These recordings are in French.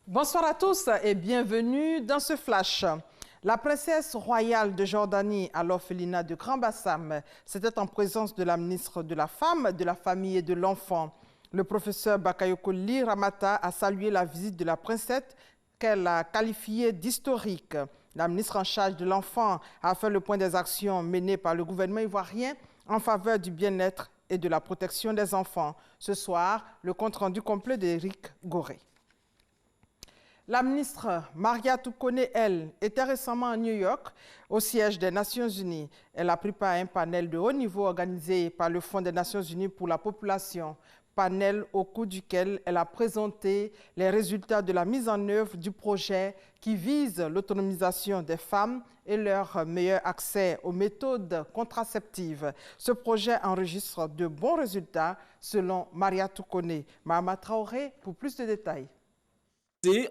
Bonsoir à tous et bienvenue dans ce flash. La princesse royale de Jordanie, à l'orphelinat de Grand Bassam, c'était en présence de la ministre de la Femme, de la Famille et de l'Enfant. Le professeur Bakayoko Ly Ramata a salué la visite de la princesse qu'elle a qualifiée d'historique. La ministre en charge de l'Enfant a fait le point des actions menées par le gouvernement ivoirien en faveur du bien-être et de la protection des enfants. Ce soir, le compte-rendu complet d'Éric Goré. La ministre Maria Toukone, elle, était récemment à New York, au siège des Nations Unies. Elle a pris part à un panel de haut niveau organisé par le Fonds des Nations Unies pour la population. Panel au cours duquel elle a présenté les résultats de la mise en œuvre du projet qui vise l'autonomisation des femmes et leur meilleur accès aux méthodes contraceptives. Ce projet enregistre de bons résultats selon Maria Toukone. Mahama Traoré pour plus de détails.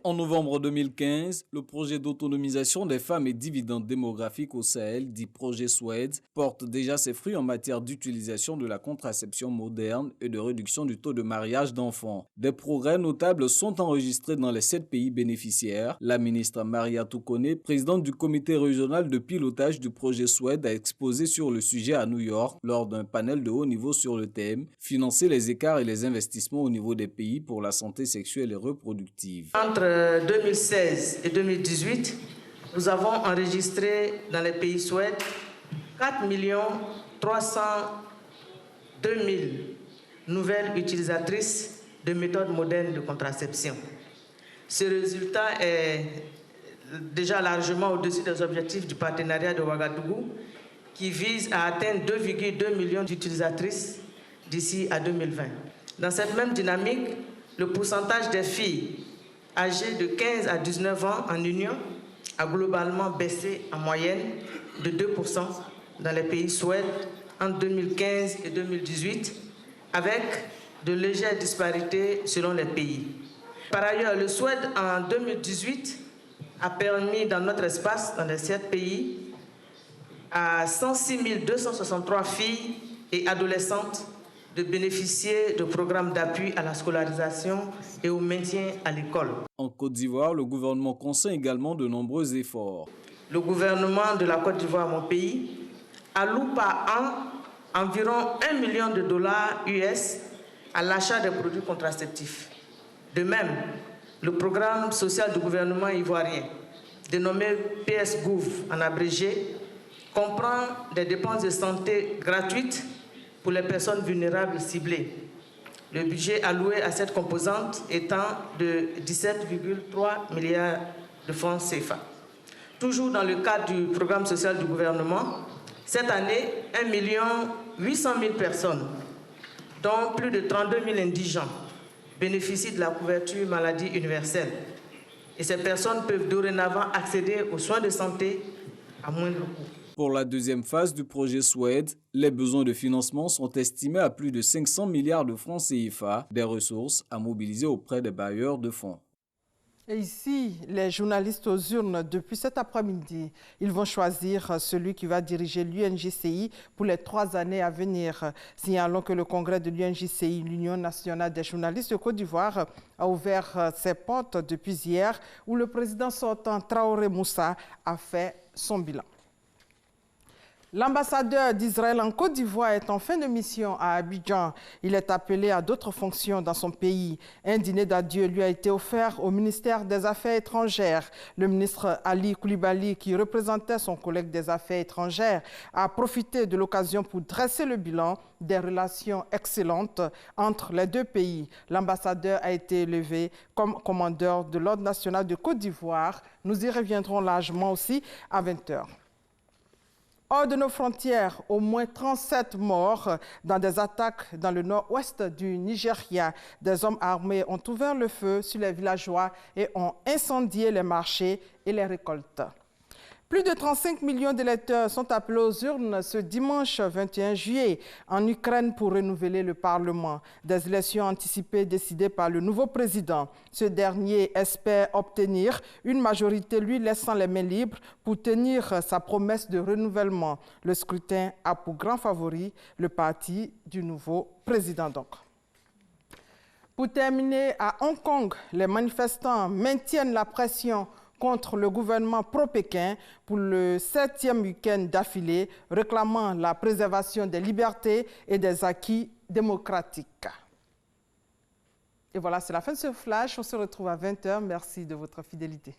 En novembre 2015, le projet d'autonomisation des femmes et dividendes démographiques au Sahel, dit projet SWED, porte déjà ses fruits en matière d'utilisation de la contraception moderne et de réduction du taux de mariage d'enfants. Des progrès notables sont enregistrés dans les 7 pays bénéficiaires. La ministre Maria Toukone, présidente du comité régional de pilotage du projet SWED, a exposé sur le sujet à New York lors d'un panel de haut niveau sur le thème « Financer les écarts et les investissements au niveau des pays pour la santé sexuelle et reproductive ». Entre 2016 et 2018, nous avons enregistré dans les pays SWED 4 302 000 nouvelles utilisatrices de méthodes modernes de contraception. Ce résultat est déjà largement au-dessus des objectifs du partenariat de Ouagadougou qui vise à atteindre 2,2 millions d'utilisatrices d'ici à 2020. Dans cette même dynamique, le pourcentage des filles âgées de 15 à 19 ans en Union a globalement baissé en moyenne de 2% dans les pays SWED entre 2015 et 2018, avec de légères disparités selon les pays. Par ailleurs, le SWED en 2018 a permis dans notre espace, dans les 7 pays, à 106 263 filles et adolescentes de bénéficier de programmes d'appui à la scolarisation et au maintien à l'école. En Côte d'Ivoire, le gouvernement consent également de nombreux efforts. Le gouvernement de la Côte d'Ivoire, mon pays, alloue par an environ $1 million US à l'achat des produits contraceptifs. De même, le programme social du gouvernement ivoirien, dénommé PS-Gouv en abrégé, comprend des dépenses de santé gratuites pour les personnes vulnérables ciblées. Le budget alloué à cette composante étant de 17,3 milliards de francs CFA. Toujours dans le cadre du programme social du gouvernement, cette année, 1 800 000 personnes, dont plus de 32 000 indigents, bénéficient de la couverture maladie universelle. Et ces personnes peuvent dorénavant accéder aux soins de santé à moindre coût. Pour la deuxième phase du projet SWED, les besoins de financement sont estimés à plus de 500 milliards de francs CFA, des ressources à mobiliser auprès des bailleurs de fonds. Et ici, les journalistes aux urnes, depuis cet après-midi, ils vont choisir celui qui va diriger l'UNJCI pour les 3 années à venir. Signalons que le congrès de l'UNJCI, l'Union nationale des journalistes de Côte d'Ivoire, a ouvert ses portes depuis hier, où le président sortant Traoré Moussa a fait son bilan. L'ambassadeur d'Israël en Côte d'Ivoire est en fin de mission à Abidjan. Il est appelé à d'autres fonctions dans son pays. Un dîner d'adieu lui a été offert au ministère des Affaires étrangères. Le ministre Ali Koulibaly, qui représentait son collègue des Affaires étrangères, a profité de l'occasion pour dresser le bilan des relations excellentes entre les deux pays. L'ambassadeur a été élevé comme commandeur de l'Ordre national de Côte d'Ivoire. Nous y reviendrons largement aussi à 20h. Hors de nos frontières, au moins 37 morts dans des attaques dans le nord-ouest du Nigeria. Des hommes armés ont ouvert le feu sur les villageois et ont incendié les marchés et les récoltes. Plus de 35 millions d'électeurs sont appelés aux urnes ce dimanche 21 juillet en Ukraine pour renouveler le Parlement. Des élections anticipées décidées par le nouveau président. Ce dernier espère obtenir une majorité lui laissant les mains libres pour tenir sa promesse de renouvellement. Le scrutin a pour grand favori le parti du nouveau président donc. Pour terminer, à Hong Kong, les manifestants maintiennent la pression contre le gouvernement pro-Pékin pour le 7e week-end d'affilée, réclamant la préservation des libertés et des acquis démocratiques. Et voilà, c'est la fin de ce flash. On se retrouve à 20 h. Merci de votre fidélité.